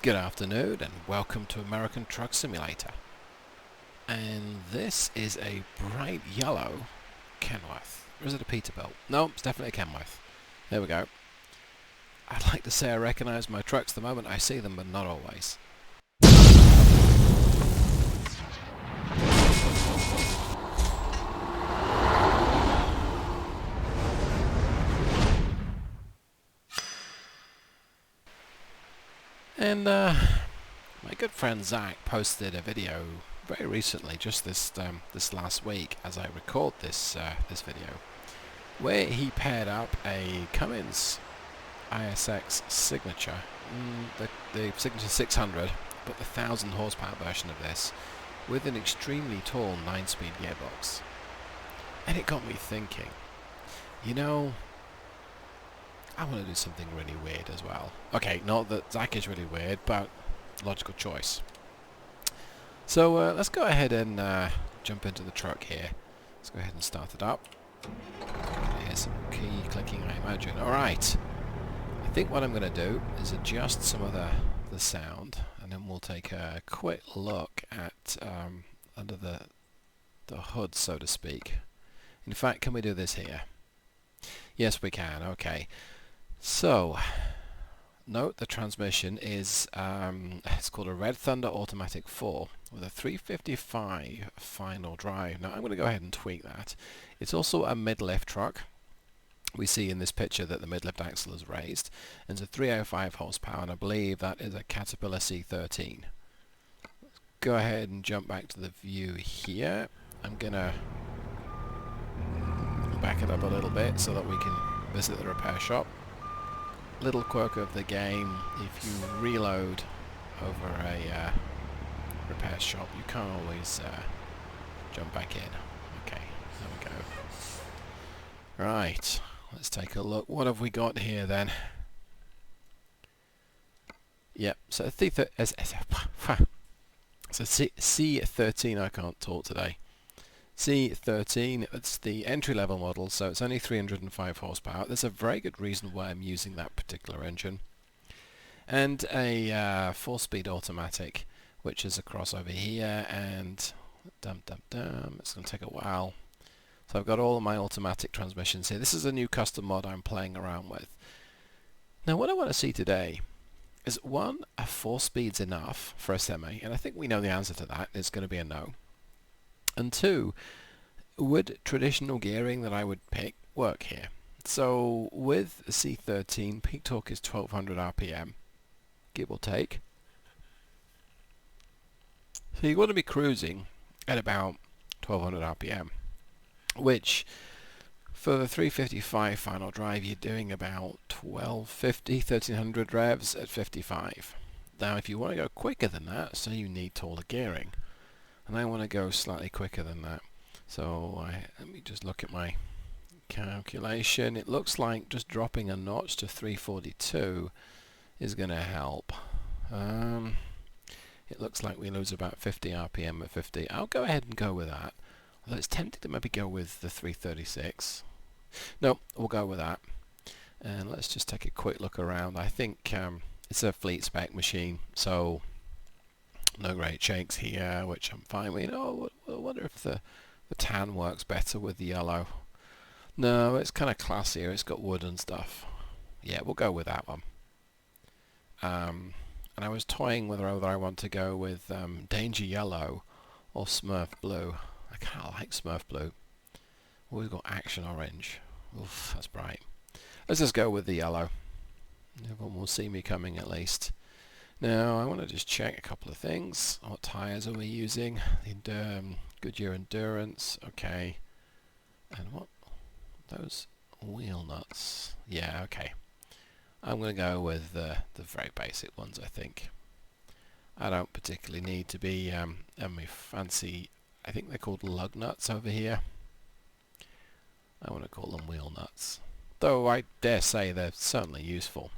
Good afternoon and welcome to American Truck Simulator. And this is a bright yellow Kenworth. Or is it a Peterbilt? No, it's definitely a Kenworth. There we go. I'd like to say I recognise my trucks the moment I see them, but not always. And my good friend Zach posted a video very recently, just this last week, as I record this video, where he paired up a Cummins ISX Signature, the Signature 600, but the 1000 horsepower version of this, with an extremely tall 9-speed gearbox. And it got me thinking, you know, I want to do something really weird as well. Okay, not that Zach is really weird, but logical choice. So let's go ahead and jump into the truck here. Let's go ahead and start it up. Here's some key clicking, I imagine. Alright. I think what I'm going to do is adjust some of the sound, and then we'll take a quick look at under the hood, so to speak. In fact, can we do this here? Yes, we can. Okay. So, note the transmission is it's called a Red Thunder Automatic 4 with a 355 final drive. Now I'm going to go ahead and tweak that. It's also a mid-lift truck. We see in this picture that the mid-lift axle is raised. It's a 305 horsepower, and I believe that is a Caterpillar C13. Let's go ahead and jump back to the view here. I'm going to back it up a little bit so that we can visit the repair shop. Little quirk of the game, if you reload over a repair shop, you can't always jump back in. Okay, there we go. Right, let's take a look. What have we got here then? Yep, so C13, I can't talk today. C13, it's the entry-level model, so it's only 305 horsepower. There's a very good reason why I'm using that particular engine. And a 4-speed automatic, which is across over here, and it's going to take a while. So I've got all of my automatic transmissions here. This is a new custom mod I'm playing around with. Now what I want to see today is, one, a 4 speeds enough for a semi, and I think we know the answer to that. It's going to be a no. And two, would traditional gearing that I would pick work here? So with the C13, peak torque is 1200 RPM, give or take. So you're going to be cruising at about 1200 RPM, which for the 355 final drive you're doing about 1250, 1300 revs at 55. Now if you want to go quicker than that, so you need taller gearing. And I want to go slightly quicker than that. So let me just look at my calculation. It looks like just dropping a notch to 342 is going to help. It looks like we lose about 50 RPM at 50. I'll go ahead and go with that. Although it's tempting to maybe go with the 336. No, we'll go with that. And let's just take a quick look around. I think it's a fleet spec machine, so no great shakes here, which I'm fine with. I wonder if the tan works better with the yellow. No, it's kind of classier. It's got wood and stuff. Yeah, we'll go with that one. And I was toying whether I want to go with Danger Yellow or Smurf Blue. I kind of like Smurf Blue. We've got Action Orange. Oof, that's bright. Let's just go with the yellow. Everyone will see me coming at least. Now I want to just check a couple of things. What tyres are we using? The Goodyear Endurance, okay. And what? Those wheel nuts. Yeah, okay. I'm going to go with the very basic ones, I think. I don't particularly need to be my fancy, I think they're called lug nuts over here. I want to call them wheel nuts. Though I dare say they're certainly useful.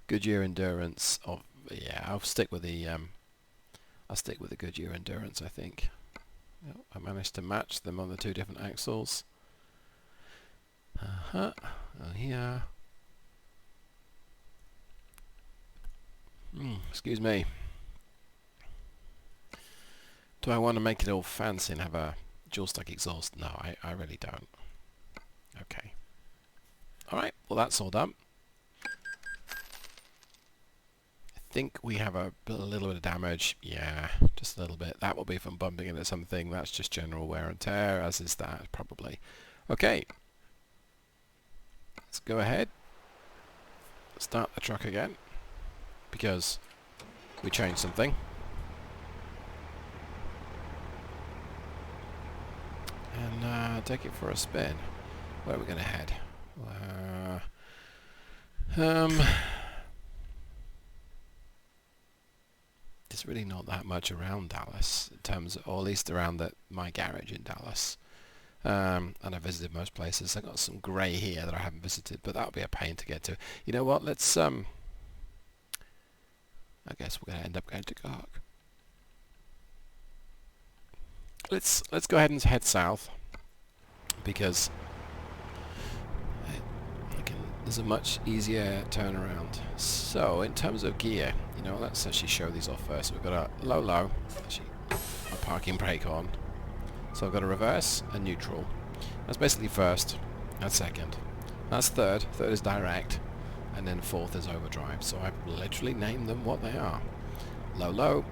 Goodyear Endurance. Oh, yeah, I'll stick with the Goodyear Endurance, I think. Yep, I managed to match them on the two different axles. Oh, yeah. Excuse me. Do I want to make it all fancy and have a dual stack exhaust? No, I really don't. Okay. Alright, well that's all done. I think we have a little bit of damage. Yeah, just a little bit. That will be from bumping into something. That's just general wear and tear, as is that, probably. Okay. Let's go ahead. Start the truck again. Because we changed something. And take it for a spin. Where are we going to head? There's really not that much around Dallas, in terms of, or at least around my garage in Dallas. And I visited most places. I got some grey here that I haven't visited, but that'll be a pain to get to. You know what? Let's I guess we're going to end up going to Gark. Let's go ahead and head south, because there's a much easier turnaround. So in terms of gear, you know, let's actually show these off first. We've got a low, actually a parking brake on. So I've got a reverse and neutral. That's basically first, that's second. That's third. Third is direct, and then fourth is overdrive. So I've literally named them what they are. Low,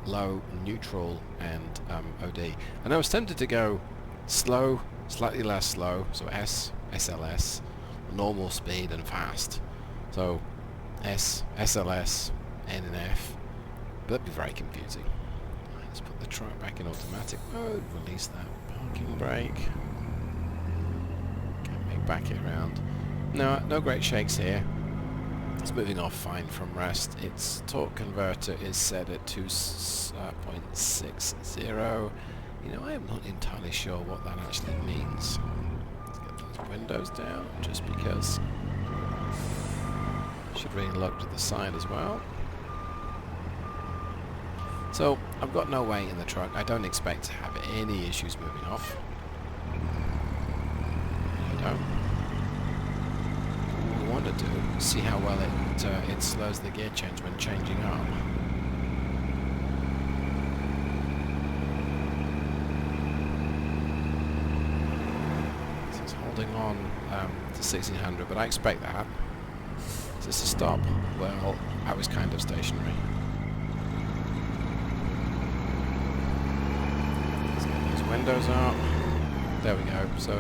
neutral, and OD. And I was tempted to go slow, slightly less slow, so S, SLS, normal speed and fast. So S, SLS, N and F. But that'd be very confusing. Let's put the truck back in automatic mode, release that parking brake. Can back it around. No great shakes here. It's moving off fine from rest. Its torque converter is set at 2.60. You know, I am not entirely sure what that actually means. Let's get those windows down, just because. Should really look to the side as well. So, I've got no weight in the truck. I don't expect to have any issues moving off. I don't. What we want to do is see how well it slows the gear change when changing up. So it's holding on to 1600, but I expect that. Is this a stop? Well, I was kind of stationary. Let's get these windows up. There we go. So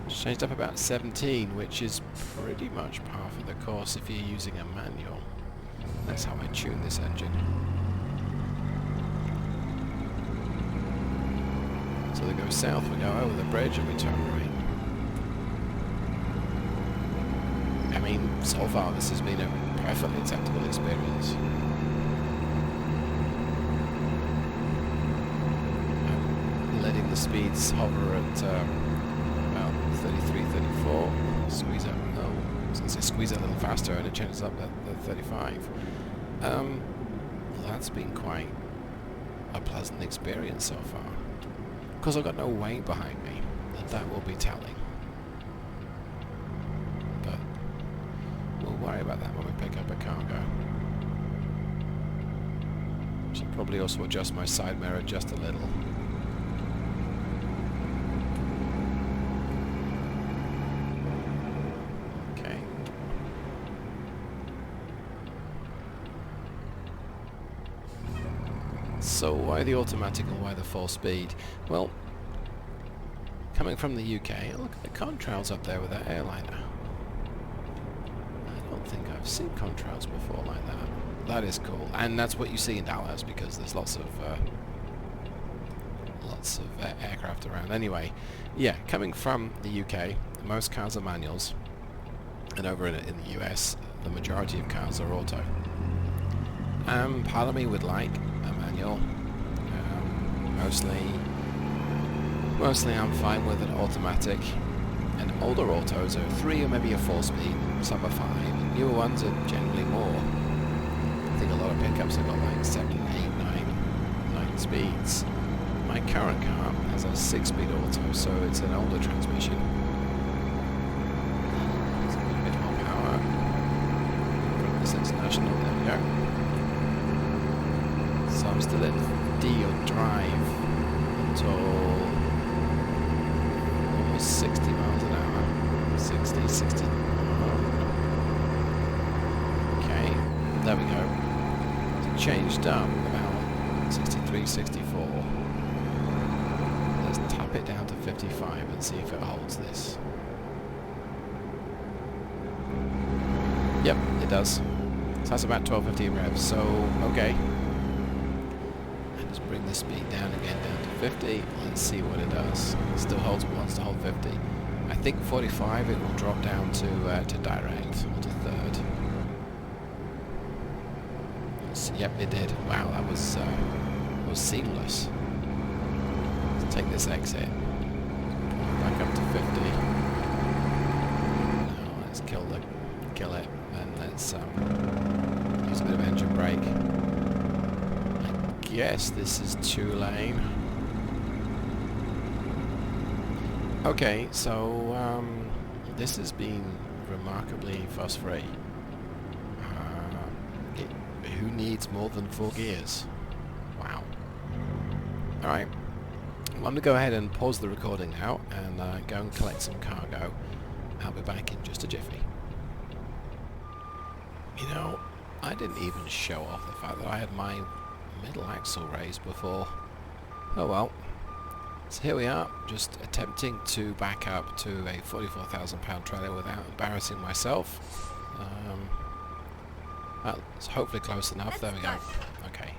it's changed up about 17, which is pretty much par for the course if you're using a manual. That's how I tune this engine. So they go south, we go over the bridge, and we turn right. I mean, so far this has been a perfectly acceptable experience. I'm letting the speeds hover at about 33, 34. Squeeze out, no, I was going to say squeeze out a little faster, and it changes up at 35. Well, that's been quite a pleasant experience so far. Because I've got no weight behind me, and that will be telling. But we'll worry about that when we pick up a cargo. Should probably also adjust my side mirror just a little. Okay. So why the automatic and why the 4-speed? Well, coming from the UK, look at the contrails up there with that airliner. I don't think I've seen contrails before like that. That is cool, and that's what you see in Dallas because there's lots of aircraft around. Anyway, yeah, coming from the UK, most cars are manuals, and over in the US, the majority of cars are auto. Part of me would like a manual. Mostly I'm fine with an automatic. And older autos are 3 or maybe a 4-speed. Some are 5. Newer ones are generally more. I think a lot of pickups have got like 7, 8, 9 speeds. My current car has a 6-speed auto, so it's an older transmission. It's a bit more power. This international, there we go. So I'm still at D or drive until almost 60 miles an hour. 60, 60. Okay, there we go. It's changed up about 63, 64. Let's tap it down to 55 and see if it holds this. Yep, it does. So that's about 12-15 revs, so okay. And just bring the speed down again, down to 50. Let's see what it does. It still holds, wants to hold 50. I think 45 it will drop down to direct, or to third. Yep, it did. Wow, that was seamless. Let's take this exit. Back up to 50. Now let's kill it, and let's use a bit of engine brake. I guess this is 2-lane. Okay, so this has been remarkably fuss-free. Who needs more than 4 gears? Wow. Alright. Well, I'm going to go ahead and pause the recording now and go and collect some cargo. I'll be back in just a jiffy. You know, I didn't even show off the fact that I had my middle axle raised before. Oh well. So here we are, just attempting to back up to a 44,000 pound trailer without embarrassing myself. Well, it's hopefully close enough. There we go. Okay.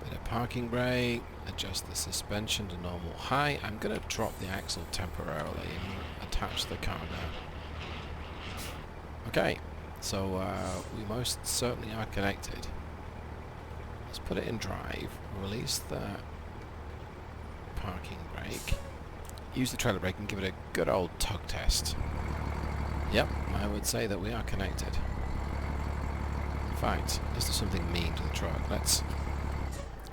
Bit of parking brake, adjust the suspension to normal high. I'm going to drop the axle temporarily and attach the cargo. Okay, so we most certainly are connected. Let's put it in drive, release the parking brake, use the trailer brake and give it a good old tug test. Yep, I would say that we are connected. In fact, let's do something mean to the truck. Let's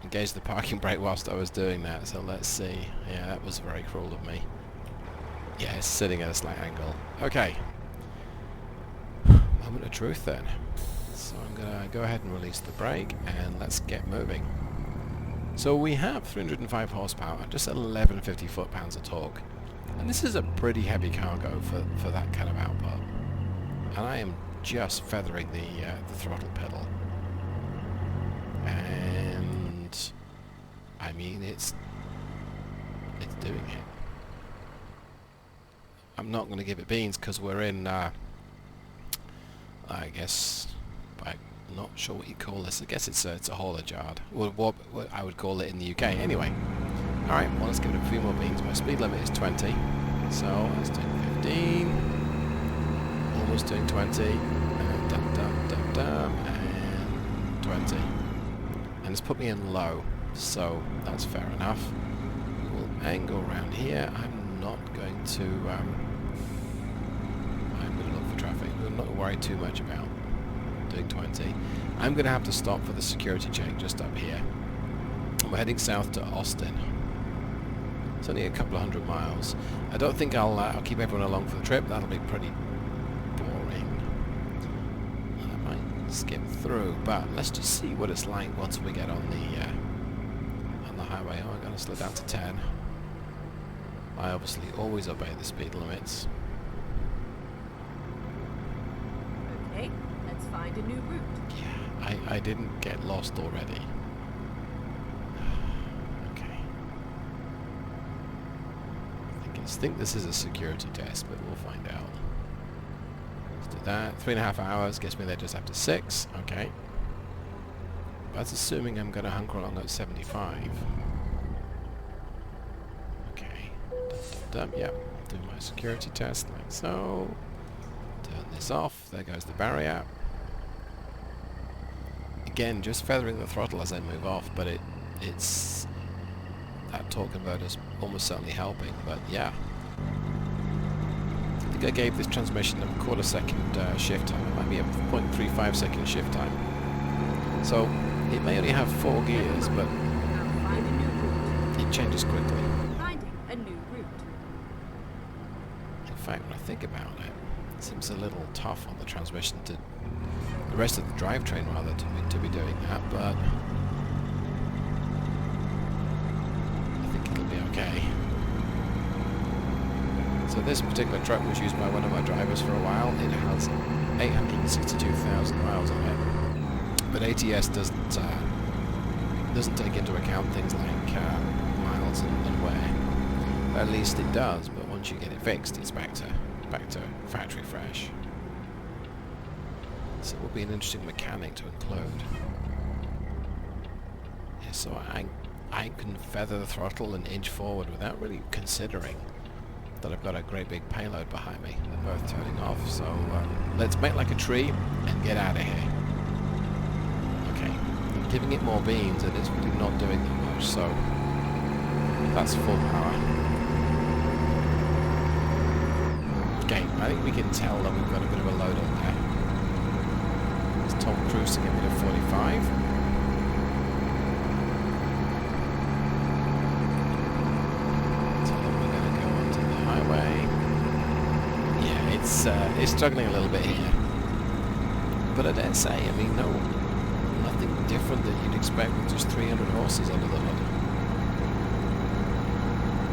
engage the parking brake whilst I was doing that, so let's see. Yeah, that was very cruel of me. Yeah, it's sitting at a slight angle. Okay. Moment of truth then. So I'm going to go ahead and release the brake and let's get moving. So we have 305 horsepower and just 1150 foot-pounds of torque. And this is a pretty heavy cargo for that kind of output. And I am just feathering the throttle pedal. And I mean, it's doing it. I'm not going to give it beans because we're in, I guess, I'm not sure what you call this. I guess it's a haulage yard. What I would call it in the UK. Anyway, all right. Well, let's give it a few more beans. My speed limit is 20, so let's do 15. Almost doing 20. And and 20. And it's put me in low, so that's fair enough. We'll angle around here. I'm not going to. I'm going to look for traffic. We'll not worry too much about doing 20. I'm going to have to stop for the security check just up here. We're heading south to Austin. It's only a couple of 100 miles. I don't think I'll keep everyone along for the trip. That'll be pretty boring. I might skip through, but let's just see what it's like once we get on the highway. Oh, I'm going to slow down to 10. I obviously always obey the speed limits. Okay, let's find a new route. Yeah, I didn't get lost already. Okay. I think this is a security test, but we'll find out. Let's do that. 3.5 hours gets me there just after 6. Okay. That's assuming I'm going to hunker along at 75. Okay. Yep. Do my security test like so. Turn this off. There goes the barrier. Again, just feathering the throttle as I move off, but it's that torque converter's almost certainly helping. But yeah, I think I gave this transmission a quarter second shift time. It might be a 0.35 second shift time. So it may only have 4 gears, but it changes quickly. Finding a new route. In fact, when I think about it, it seems a little tough on the transmission to the rest of the drivetrain rather to be doing that, but be okay. So this particular truck was used by one of my drivers for a while. It has 862,000 miles on it. But ATS doesn't take into account things like miles and wear. At least it does, but once you get it fixed, it's back to factory fresh. So it will be an interesting mechanic to include. Yeah, so I can feather the throttle and inch forward without really considering that I've got a great big payload behind me. They're both turning off, so let's make like a tree and get out of here. Okay, I'm giving it more beans and it's really not doing that much, so that's full power. Okay, I think we can tell that we've got a bit of a load on there. It's top cruising a bit of 45. So then we're going to go onto the highway. Yeah, it's struggling a little bit here. But I dare say, I mean, nothing different than you'd expect with just 300 horses under the hood.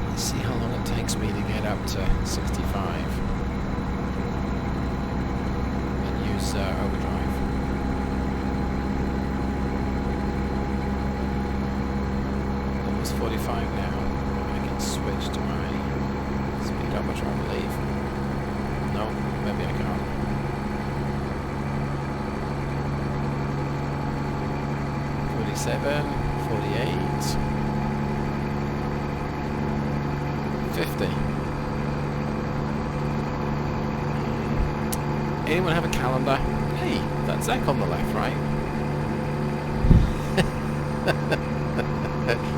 Let's see how long it takes me to get up to 65. Overdrive. Almost 45 now. I can switch to my speedometer, I believe. No, maybe I can't. 47, 48, 50. Anyone have a calendar? Hey, that's Zach on the left, right?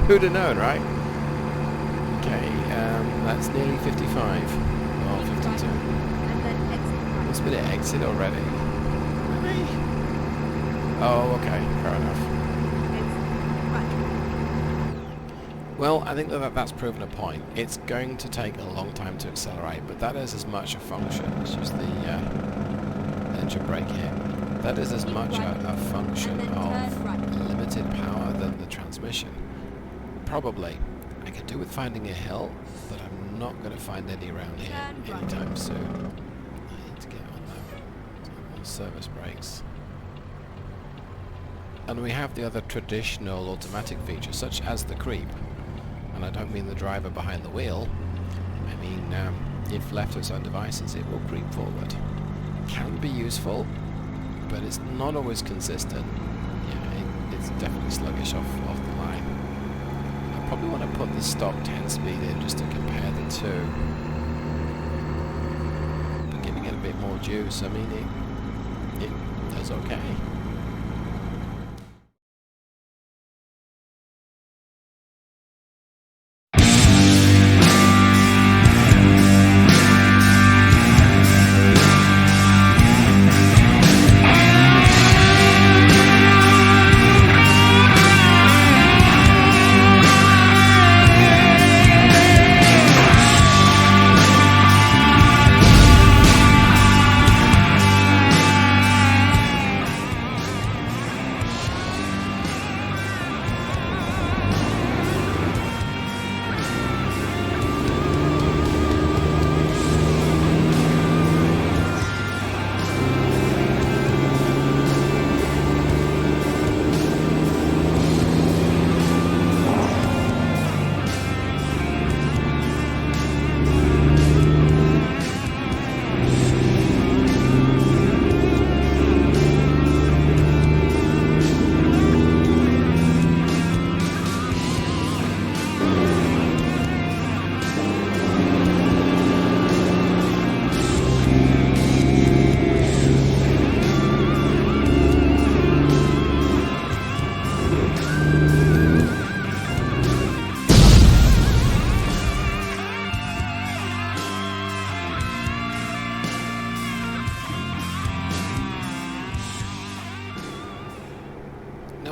Who'd have known, right? Okay, that's nearly 55. Oh, 52. Must be the exit already. Really? Oh, okay, fair enough. Well, I think that's proven a point. It's going to take a long time to accelerate, but that is as much a function. Let's use the engine brake here. That is as much a function of limited power than the transmission. Probably. I could do with finding a hill, but I'm not going to find any around here anytime soon. I need to get on service brakes. And we have the other traditional automatic features, such as the creep. And I don't mean the driver behind the wheel. I mean, if left to its own devices, it will creep forward. Can be useful, but it's not always consistent. Yeah, it's definitely sluggish off the line. I probably want to put the stock 10 speed in just to compare the two. But giving it a bit more juice, I mean, it does okay.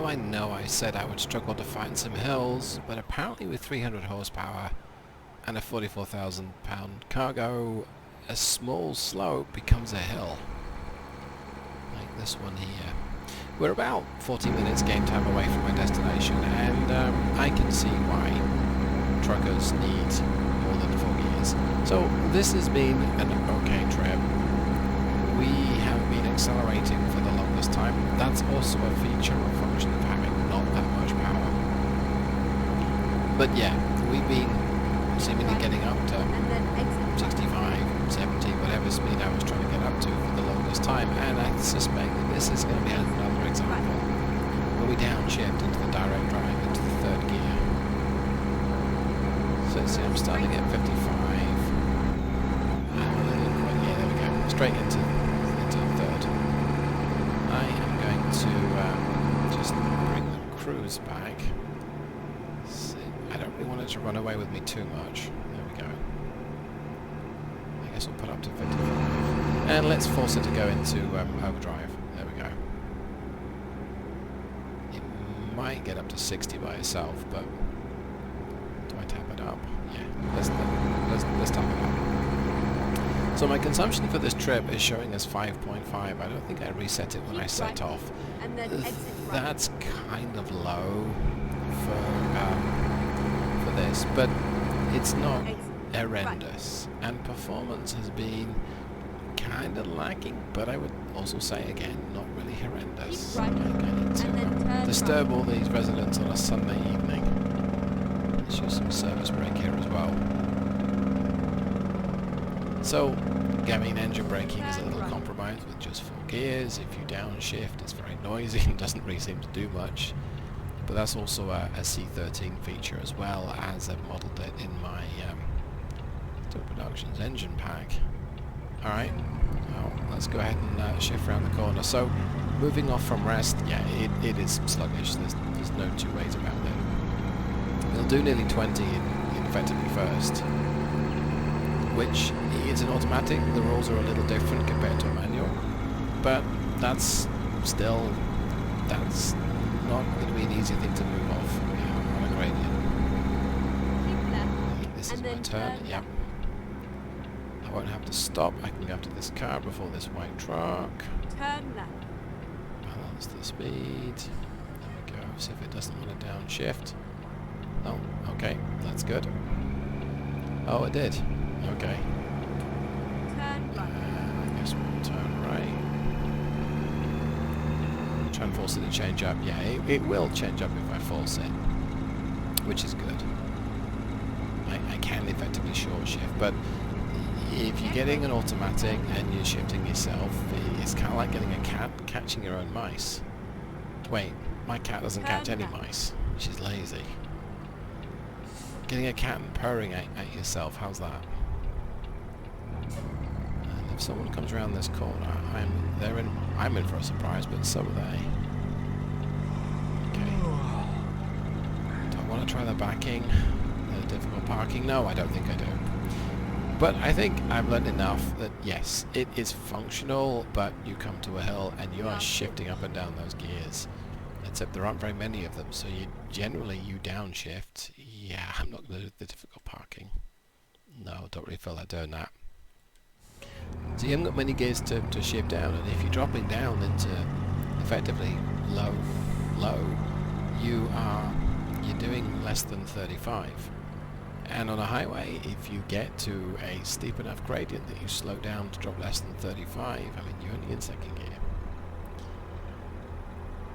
I know I said I would struggle to find some hills, but apparently with 300 horsepower and a 44,000 pound cargo, a small slope becomes a hill. Like this one here. We're about 40 minutes game time away from my destination, and I can see why. truckers need more than 4 gears. So this has been an okay trip. We have been accelerating for the longest time. That's also a feature or function of having not that much power. But yeah, we've been seemingly getting up to And then exit. 65, 70, whatever speed I was trying to get up to for the longest time, and I suspect that this is going to be another example where we downshift into the direct drive into the 3rd gear. So see, I'm starting at 55. Yeah, there we go. Straight into the 3rd. I am going to just bring the cruise back. See, I don't really want it to run away with me too much. There we go. I guess we'll put up to 55. And let's force it to go into overdrive. There we go. It might get up to 60 by itself, but do I tap it up? Yeah, let's tap it up. So my consumption for this trip is showing as 5.5. I don't think I reset it when I set off. And then exit right. That's kind of low for this, but it's not Exit horrendous, and performance has been kind of lacking, but I would also say again not really horrendous. Keep right, Like, I need to and then turn disturb right. all these residents on a Sunday evening. Let's use some service brake here as well. So, I mean, engine braking is a little compromised with just 4 gears. If you downshift, it's very noisy and doesn't really seem to do much. But that's also a C13 feature, as well as I've modelled it in my Steel Productions engine pack. Alright, well, let's go ahead and shift around the corner. So, moving off from rest, yeah, it is sluggish. There's no two ways about it. It'll do nearly 20 in effectively first, which is an automatic. The rules are a little different compared to a manual, but that's not going to be an easy thing to move off on a gradient. Keep left. This is And my then turn, turn yep. I won't have to stop. I can go after this car before this white truck. Turn left. Balance the speed. There we go. See if it doesn't want to downshift. Oh, okay, that's good. Oh, it did. Okay. Turn right. I guess we'll turn right. Try and force it to change up. Yeah, it will change up if I force it, which is good. I can effectively short shift, but if you're getting an automatic and you're shifting yourself, it's kind of like getting a cat catching your own mice. Wait, my cat doesn't catch any mice. She's lazy. Getting a cat and purring at yourself, how's that? And if someone comes around this corner, I'm in for a surprise, but so are they. Okay. Do I want to try the backing? The difficult parking? No, I don't think I do. But I think I've learned enough that yes, it is functional, but you come to a hill and you are shifting up and down those gears. Except there aren't very many of them, so you downshift. Yeah, I'm not going to do the difficult parking. No, don't really feel like doing that. So you haven't got many gears to shift down, and if you're dropping down into effectively low, you're doing less than 35. And on a highway, if you get to a steep enough gradient that you slow down to drop less than 35, I mean, you're only in 2nd gear.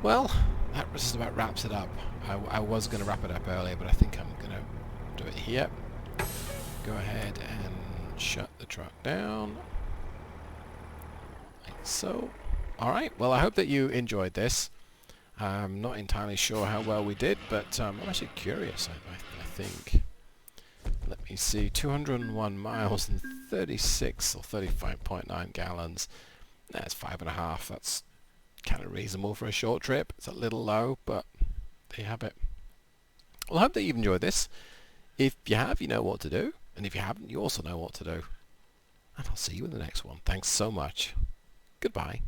Well, that just about wraps it up. I was going to wrap it up earlier, but I think I'm going to do it here. Go ahead and shut the truck down. Like so. Alright, well I hope that you enjoyed this. I'm not entirely sure how well we did, but I'm actually curious, I think. Let me see, 201 miles and 36 or 35.9 gallons. That's 5.5. That's kind of reasonable for a short trip. It's a little low, but there you have it. Well, I hope that you've enjoyed this. If you have, you know what to do. And if you haven't, you also know what to do. And I'll see you in the next one. Thanks so much. Goodbye.